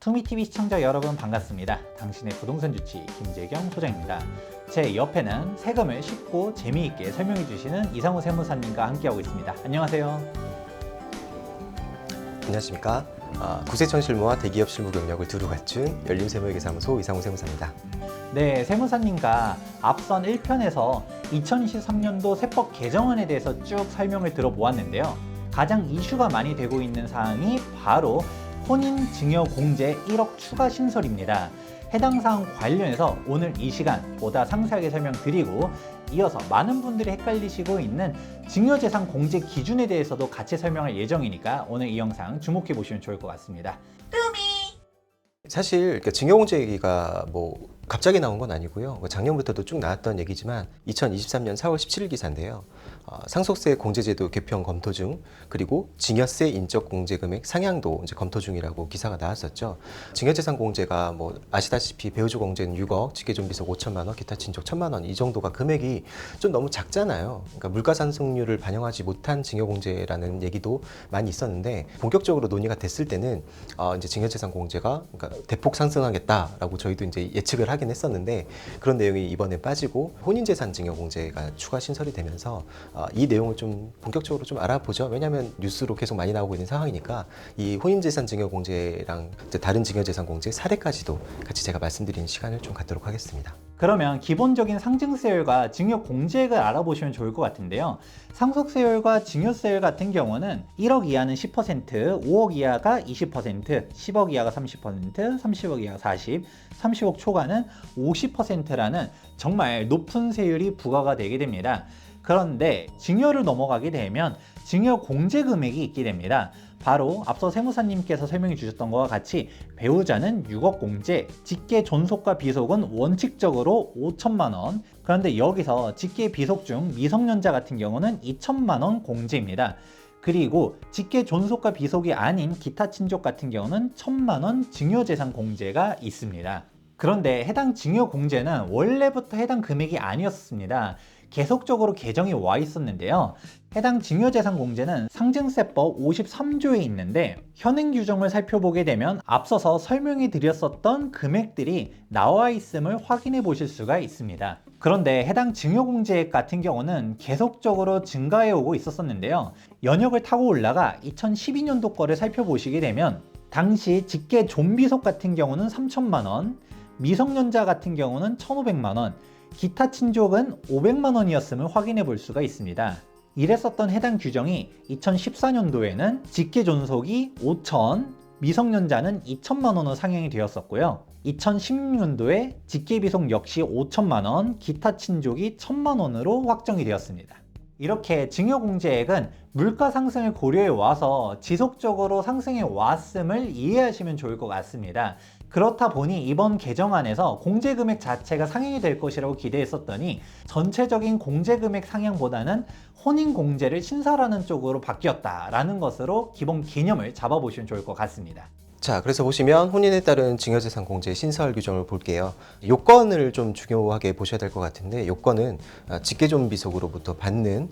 투미TV 시청자 여러분 반갑습니다. 당신의 부동산 주치 김재경 소장입니다. 제 옆에는 세금을 쉽고 재미있게 설명해 주시는 이상우 세무사님과 함께하고 있습니다. 안녕하세요. 안녕하십니까. 구세청 실무와 대기업 실무 경력을 두루 갖춘 열림세무회계사무소 이상우 세무사입니다. 네, 세무사님과 앞선 1편에서 2023년도 세법 개정안에 대해서 쭉 설명을 들어보았는데요. 가장 이슈가 많이 되고 있는 사항이 바로 혼인증여공제 1억 추가 신설입니다. 해당 사항 관련해서 오늘 이 시간 보다 상세하게 설명드리고, 이어서 많은 분들이 헷갈리시고 있는 증여재산 공제 기준에 대해서도 같이 설명할 예정이니까 오늘 이 영상 주목해 보시면 좋을 것 같습니다. 사실 증여공제 얘기가 갑자기 나온 건 아니고요. 작년부터도 쭉 나왔던 얘기지만 2023년 4월 17일 기사인데요. 상속세 공제제도 개편 검토 중, 그리고 증여세 인적 공제 금액 상향도 이제 검토 중이라고 기사가 나왔었죠. 증여재산 공제가 아시다시피 배우자 공제는 6억, 직계존비속 5천만 원, 기타 친족 1천만 원, 이 정도가 금액이 좀 너무 작잖아요. 그러니까 물가 상승률을 반영하지 못한 증여공제라는 얘기도 많이 있었는데, 본격적으로 논의가 됐을 때는 이제 증여재산 공제가 대폭 상승하겠다라고 저희도 이제 예측을 하긴 했었는데, 그런 내용이 이번에 빠지고 혼인재산 증여공제가 추가 신설이 되면서 이 내용을 좀 본격적으로 좀 알아보죠. 왜냐하면 뉴스로 계속 많이 나오고 있는 상황이니까 이 혼인재산 증여공제랑 다른 증여재산 공제 사례까지도 같이 제가 말씀드리는 시간을 좀 갖도록 하겠습니다. 그러면 기본적인 상증세율과 증여공제액을 알아보시면 좋을 것 같은데요. 상속세율과 증여세율 같은 경우는 1억 이하는 10%, 5억 이하가 20%, 10억 이하가 30%, 30억 이하가 40%, 30억 초과는 50%라는 정말 높은 세율이 부과가 되게 됩니다. 그런데 증여를 넘어가게 되면 증여 공제 금액이 있게 됩니다. 바로 앞서 세무사님께서 설명해 주셨던 것과 같이 배우자는 6억 공제, 직계 존속과 비속은 원칙적으로 5천만 원. 그런데 여기서 직계 비속 중 미성년자 같은 경우는 2천만 원 공제입니다. 그리고 직계 존속과 비속이 아닌 기타 친족 같은 경우는 1천만 원 증여재산 공제가 있습니다. 그런데 해당 증여공제는 원래부터 해당 금액이 아니었습니다. 계속적으로 개정이 와 있었는데요. 해당 증여재산 공제는 상증세법 53조에 있는데, 현행 규정을 살펴보게 되면 앞서서 설명해 드렸었던 금액들이 나와 있음을 확인해 보실 수가 있습니다. 그런데 해당 증여공제액 같은 경우는 계속적으로 증가해 오고 있었는데요. 연역을 타고 올라가 2012년도 거를 살펴보시게 되면 당시 직계 존비속 같은 경우는 3천만 원, 미성년자 같은 경우는 1,500만 원, 기타 친족은 500만 원이었음을 확인해 볼 수가 있습니다. 이랬었던 해당 규정이 2014년도에는 직계 존속이 5천, 미성년자는 2천만 원으로 상향이 되었었고요. 2016년도에 직계 비속 역시 5천만 원, 기타 친족이 1,000만 원으로 확정이 되었습니다. 이렇게 증여공제액은 물가 상승을 고려해 와서 지속적으로 상승해 왔음을 이해하시면 좋을 것 같습니다. 그렇다 보니 이번 개정안에서 공제금액 자체가 상향이 될 것이라고 기대했었더니 전체적인 공제금액 상향보다는 혼인공제를 신설하는 쪽으로 바뀌었다라는 것으로 기본 개념을 잡아보시면 좋을 것 같습니다. 자, 그래서 보시면 혼인에 따른 증여재산 공제 신설 규정을 볼게요. 요건을 좀 중요하게 보셔야 될 것 같은데, 요건은 직계존비속으로부터 받는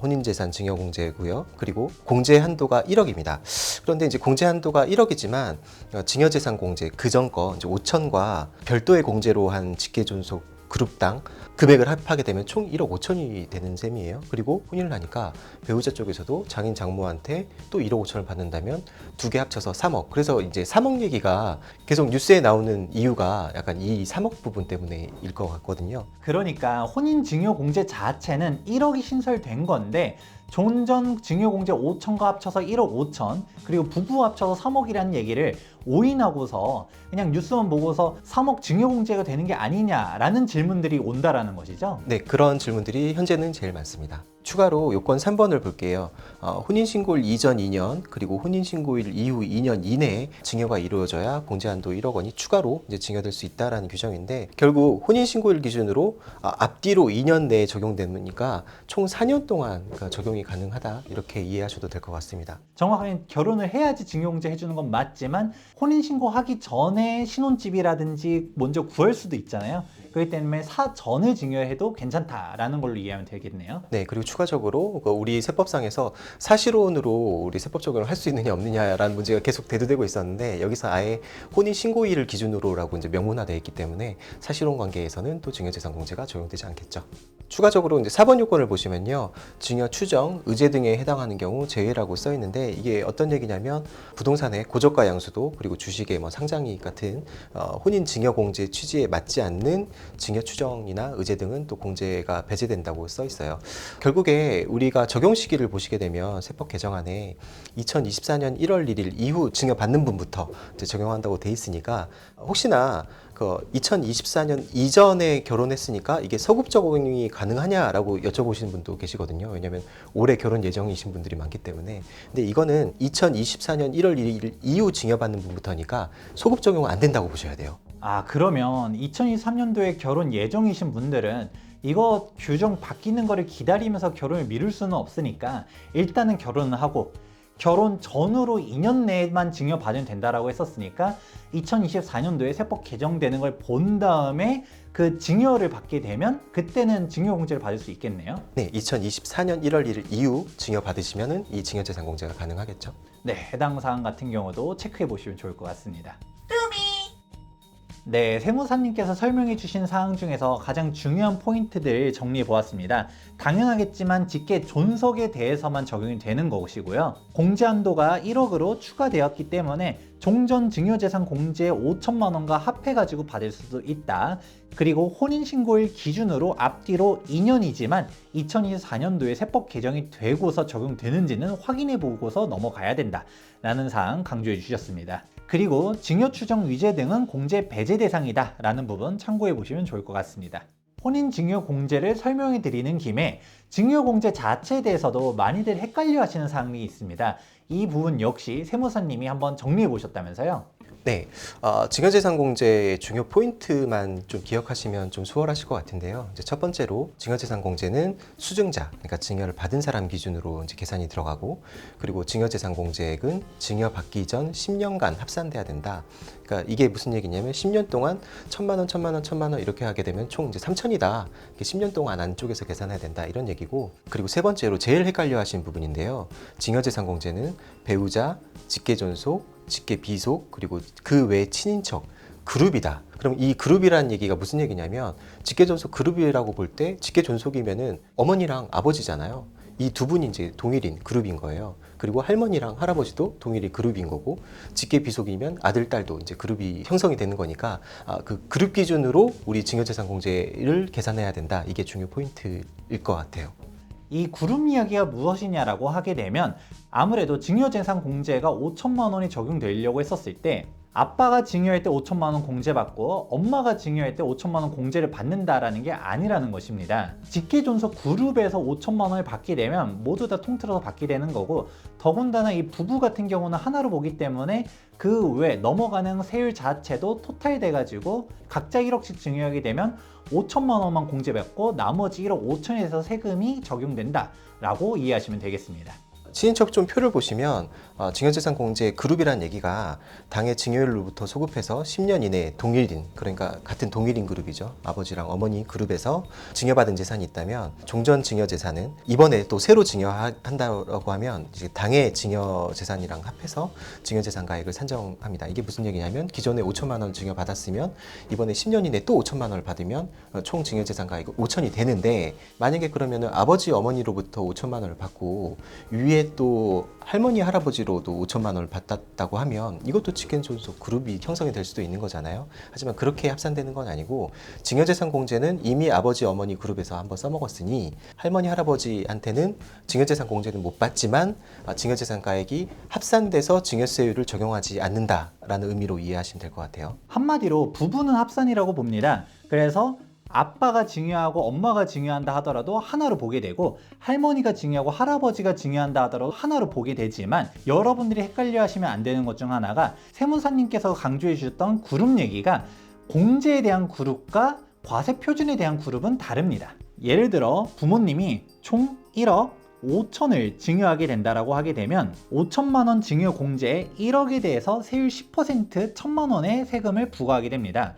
혼인재산 증여공제고요. 그리고 공제 한도가 1억입니다. 그런데 이제 공제 한도가 1억이지만 증여재산 공제 그전 거 이제 5천과 별도의 공제로 한 직계존속 그룹당 금액을 합하게 되면 총 1억 5천이 되는 셈이에요. 그리고 혼인을 하니까 배우자 쪽에서도 장인 장모한테 또 1억 5천을 받는다면 두 개 합쳐서 3억. 그래서 이제 3억 얘기가 계속 뉴스에 나오는 이유가 약간 이 3억 부분 때문에일 것 같거든요. 그러니까 혼인증여공제 자체는 1억이 신설된 건데, 존전 증여공제 5천과 합쳐서 1억 5천, 그리고 부부 합쳐서 3억이라는 얘기를 오인하고서 그냥 뉴스만 보고서 3억 증여공제가 되는 게 아니냐라는 질문들이 온다라는 것이죠. 네, 그런 질문들이 현재는 제일 많습니다. 추가로 요건 3번을 볼게요. 혼인신고일 이전 2년, 그리고 혼인신고일 이후 2년 이내에 증여가 이루어져야 공제한도 1억 원이 추가로 이제 증여될 수 있다라는 규정인데, 결국 혼인신고일 기준으로 앞뒤로 2년 내에 적용되니까 총 4년 동안 적용이 가능하다, 이렇게 이해하셔도 될 것 같습니다. 정확하게 결혼을 해야지 증여공제 해주는 건 맞지만 혼인신고하기 전에 신혼집이라든지 먼저 구할 수도 있잖아요. 그렇기 때문에 사전을 증여해도 괜찮다라는 걸로 이해하면 되겠네요. 네, 그리고 추가적으로 우리 세법상에서 사실혼으로 우리 세법 적용을 할 수 있느냐 없느냐라는 문제가 계속 대두되고 있었는데 여기서 아예 혼인 신고일을 기준으로라고 이제 명문화되어 있기 때문에 사실혼 관계에서는 또 증여재산 공제가 적용되지 않겠죠. 추가적으로 이제 4번 요건을 보시면요, 증여 추정, 의제 등에 해당하는 경우 제외라고 써 있는데 이게 어떤 얘기냐면 부동산의 고저가 양수도 그리고 주식의 뭐 상장이익 같은 혼인 증여 공제 취지에 맞지 않는 증여 추정이나 의제 등은 또 공제가 배제된다고 써 있어요. 결국에 우리가 적용 시기를 보시게 되면 세법 개정안에 2024년 1월 1일 이후 증여 받는 분부터 이제 적용한다고 돼 있으니까 혹시나 2024년 이전에 결혼했으니까 이게 서급 적용이 가능하냐라고 여쭤보시는 분도 계시거든요. 왜냐하면 올해 결혼 예정이신 분들이 많기 때문에. 근데 이거는 2024년 1월 1일 이후 증여받는 분부터니까 소급 적용은 안 된다고 보셔야 돼요. 아, 그러면 2023년도에 결혼 예정이신 분들은 이거 규정 바뀌는 거를 기다리면서 결혼을 미룰 수는 없으니까 일단은 결혼을 하고 결혼 전후로 2년 내에만 증여받으면 된다라고 했었으니까 2024년도에 세법 개정되는 걸 본 다음에 그 증여를 받게 되면 그때는 증여공제를 받을 수 있겠네요. 네, 2024년 1월 1일 이후 증여받으시면은 이 증여재산 공제가 가능하겠죠. 네, 해당 사항 같은 경우도 체크해 보시면 좋을 것 같습니다. 네, 세무사님께서 설명해 주신 사항 중에서 가장 중요한 포인트들 정리해 보았습니다. 당연하겠지만 직계 존속에 대해서만 적용이 되는 것이고요. 공제 한도가 1억으로 추가되었기 때문에 종전 증여재산 공제 5천만 원과 합해가지고 받을 수도 있다. 그리고 혼인신고일 기준으로 앞뒤로 2년이지만 2024년도에 세법 개정이 되고서 적용되는지는 확인해 보고서 넘어가야 된다 라는 사항 강조해 주셨습니다. 그리고 증여 추정 위제 등은 공제 배제 대상이다 라는 부분 참고해 보시면 좋을 것 같습니다. 혼인 증여 공제를 설명해 드리는 김에 증여 공제 자체에 대해서도 많이들 헷갈려 하시는 사항이 있습니다. 이 부분 역시 세무사님이 한번 정리해 보셨다면서요? 네, 증여재산 공제의 중요 포인트만 좀 기억하시면 좀 수월하실 것 같은데요. 이제 첫 번째로 증여재산 공제는 수증자, 그러니까 증여를 받은 사람 기준으로 이제 계산이 들어가고, 그리고 증여재산 공제액은 증여받기 전 10년간 합산돼야 된다. 그러니까 이게 무슨 얘기냐면 10년 동안 1,000만 원, 1,000만 원, 1,000만 원 이렇게 하게 되면 총 이제 3,000이다. 10년 동안 안쪽에서 계산해야 된다 이런 얘기고, 그리고 세 번째로 제일 헷갈려하시는 부분인데요. 증여재산 공제는 배우자, 직계존속, 직계 비속, 그리고 그 외 친인척 그룹이다. 그럼 이 그룹이라는 얘기가 무슨 얘기냐면 직계존속 그룹이라고 볼 때 직계존속이면은 어머니랑 아버지잖아요. 이 두 분이 이제 동일인 그룹인 거예요. 그리고 할머니랑 할아버지도 동일인 그룹인 거고, 직계 비속이면 아들, 딸도 이제 그룹이 형성이 되는 거니까 그 그룹 기준으로 우리 증여재산 공제를 계산해야 된다. 이게 중요 포인트일 것 같아요. 이 그룹 이야기가 무엇이냐라고 하게 되면 아무래도 증여재산 공제가 5천만 원이 적용되려고 했었을 때 아빠가 증여할 때 5천만 원 공제받고 엄마가 증여할 때 5천만 원 공제를 받는다라는 게 아니라는 것입니다. 직계존속 그룹에서 5천만 원을 받게 되면 모두 다 통틀어서 받게 되는 거고, 더군다나 이 부부 같은 경우는 하나로 보기 때문에 그 외 넘어가는 세율 자체도 토탈 돼가지고 각자 1억씩 증여하게 되면 5천만 원만 공제받고 나머지 1억 5천에서 세금이 적용된다 라고 이해하시면 되겠습니다. 친인척 좀 표를 보시면 증여재산 공제 그룹이라는 얘기가 당해 증여일로부터 소급해서 10년 이내에 동일인, 그러니까 같은 동일인 그룹이죠. 아버지랑 어머니 그룹에서 증여받은 재산이 있다면 종전 증여재산은 이번에 또 새로 증여한다고 하면 이제 당해 증여재산이랑 합해서 증여재산가액을 산정합니다. 이게 무슨 얘기냐면 기존에 5천만 원 증여받았으면 이번에 10년 이내에 또 5천만 원을 받으면 총 증여재산가액이 5천이 되는데, 만약에 그러면 아버지 어머니로부터 5천만 원을 받고 위에 또 할머니 할아버지로도 5천만 원을 받았다고 하면 이것도 직계존속 그룹이 형성이 될 수도 있는 거잖아요. 하지만 그렇게 합산되는 건 아니고, 증여재산 공제는 이미 아버지 어머니 그룹에서 한번 써먹었으니 할머니 할아버지한테는 증여재산 공제는 못 받지만 증여재산가액이 합산돼서 증여세율을 적용하지 않는다라는 의미로 이해하시면 될 것 같아요. 한마디로 부부는 합산이라고 봅니다. 그래서 아빠가 증여하고 엄마가 증여한다 하더라도 하나로 보게 되고, 할머니가 증여하고 할아버지가 증여한다 하더라도 하나로 보게 되지만, 여러분들이 헷갈려 하시면 안 되는 것 중 하나가 세무사님께서 강조해 주셨던 그룹 얘기가 공제에 대한 그룹과 과세 표준에 대한 그룹은 다릅니다. 예를 들어 부모님이 총 1억 5천을 증여하게 된다라고 하게 되면 5천만 원 증여 공제에 1억에 대해서 세율 10% 1천만 원의 세금을 부과하게 됩니다.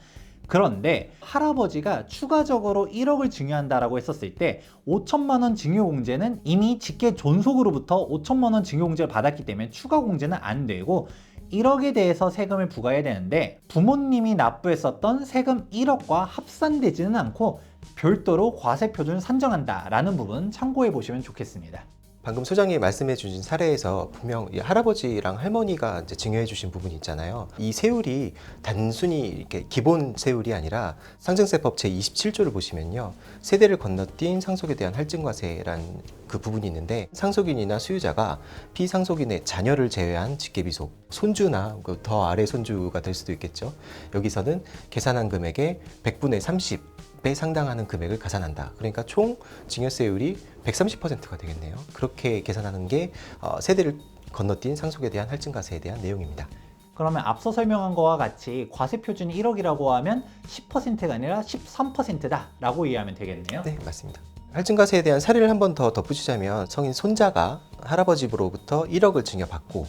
그런데 할아버지가 추가적으로 1억을 증여한다라고 했었을 때 5천만 원 증여공제는 이미 직계 존속으로부터 5천만 원 증여공제를 받았기 때문에 추가 공제는 안 되고 1억에 대해서 세금을 부과해야 되는데 부모님이 납부했었던 세금 1억과 합산되지는 않고 별도로 과세표준을 산정한다라는 부분 참고해 보시면 좋겠습니다. 방금 소장이 말씀해 주신 사례에서 분명 이 할아버지랑 할머니가 이제 증여해 주신 부분이 있잖아요. 이 세율이 단순히 이렇게 기본 세율이 아니라 상증세법 제27조를 보시면요. 세대를 건너뛴 상속에 대한 할증과세라는 그 부분이 있는데 상속인이나 수유자가 피상속인의 자녀를 제외한 직계비속, 손주나 더 아래 손주가 될 수도 있겠죠. 여기서는 계산한 금액의 100분의 30배 상당하는 금액을 가산한다. 그러니까 총 증여세율이 130%가 되겠네요. 그렇게 계산하는 게 세대를 건너뛴 상속에 대한 할증과세에 대한 내용입니다. 그러면 앞서 설명한 거와 같이 과세표준이 1억이라고 하면 10%가 아니라 13%다 라고 이해하면 되겠네요. 네, 맞습니다. 할증과세에 대한 사례를 한 번 더 덧붙이자면 성인 손자가 할아버지로부터 1억을 증여받고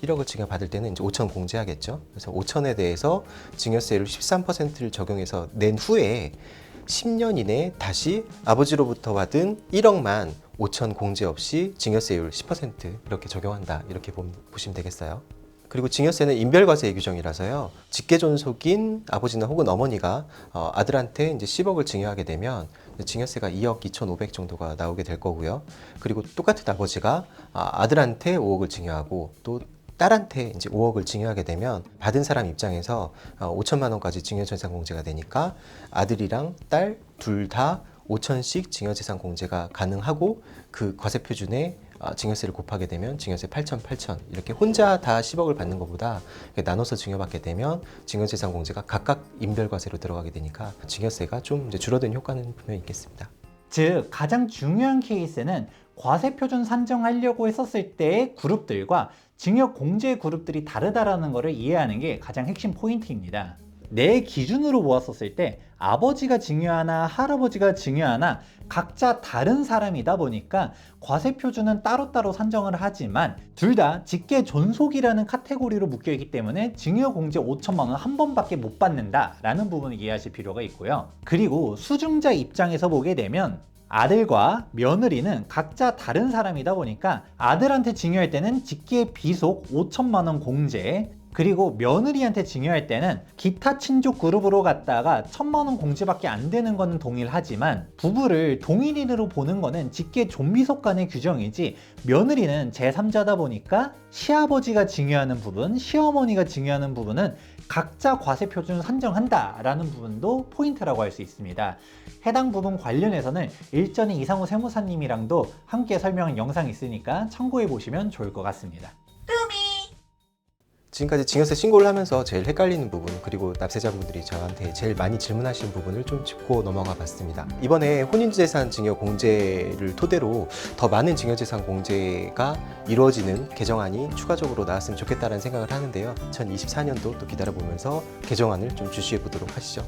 1억을 증여받을 때는 이제 5천 공제하겠죠. 그래서 5천에 대해서 증여세율 13%를 적용해서 낸 후에 10년 이내에 다시 아버지로부터 받은 1억만 5천 공제 없이 증여세율 10% 이렇게 적용한다. 이렇게 보시면 되겠어요. 그리고 증여세는 인별과세 규정이라서요. 직계존속인 아버지나 혹은 어머니가 아들한테 이제 10억을 증여하게 되면 증여세가 2억 2,500 정도가 나오게 될 거고요. 그리고 똑같은 아버지가 아들한테 5억을 증여하고 또 딸한테 이제 5억을 증여하게 되면 받은 사람 입장에서 5천만 원까지 증여재산 공제가 되니까 아들이랑 딸 둘 다 5천씩 증여재산 공제가 가능하고 그 과세표준에 증여세를 곱하게 되면 증여세 8천 이렇게 혼자 다 10억을 받는 것보다 나눠서 증여받게 되면 증여재산 공제가 각각 인별과세로 들어가게 되니까 증여세가 좀 이제 줄어드는 효과는 분명히 있겠습니다. 즉 가장 중요한 케이스는 과세표준 산정하려고 했었을 때의 그룹들과 증여 공제 그룹들이 다르다라는 것을 이해하는 게 가장 핵심 포인트입니다. 내 기준으로 보았었을 때 아버지가 증여하나 할아버지가 증여하나 각자 다른 사람이다 보니까 과세표준은 따로따로 산정을 하지만 둘 다 직계 존속이라는 카테고리로 묶여있기 때문에 증여공제 5천만 원 한 번밖에 못 받는다라는 부분을 이해하실 필요가 있고요. 그리고 수증자 입장에서 보게 되면 아들과 며느리는 각자 다른 사람이다 보니까 아들한테 증여할 때는 직계 비속 5천만 원 공제, 그리고 며느리한테 증여할 때는 기타 친족 그룹으로 갔다가 1,000만 원 공제밖에 안 되는 거는 동일하지만 부부를 동일인으로 보는 거는 직계 존비속 간의 규정이지 며느리는 제3자다 보니까 시아버지가 증여하는 부분, 시어머니가 증여하는 부분은 각자 과세표준을 산정한다라는 부분도 포인트라고 할 수 있습니다. 해당 부분 관련해서는 일전에 이상우 세무사님이랑도 함께 설명한 영상이 있으니까 참고해 보시면 좋을 것 같습니다. 지금까지 증여세 신고를 하면서 제일 헷갈리는 부분 그리고 납세자분들이 저한테 제일 많이 질문하시는 부분을 좀 짚고 넘어가 봤습니다. 이번에 혼인재산 증여 공제를 토대로 더 많은 증여재산 공제가 이루어지는 개정안이 추가적으로 나왔으면 좋겠다는 생각을 하는데요. 2024년도 또 기다려보면서 개정안을 좀 주시해 보도록 하시죠.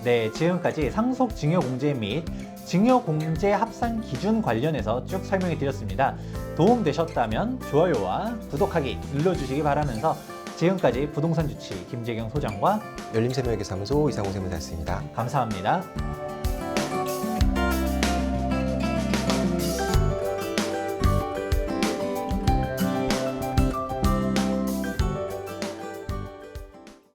네, 지금까지 상속 증여공제 및 증여공제 합산 기준 관련해서 쭉 설명해 드렸습니다. 도움되셨다면 좋아요와 구독하기 눌러주시기 바라면서 지금까지 부동산 주치 김재경 소장과 열림세무회계사무소 이상우 세무사였습니다. 감사합니다.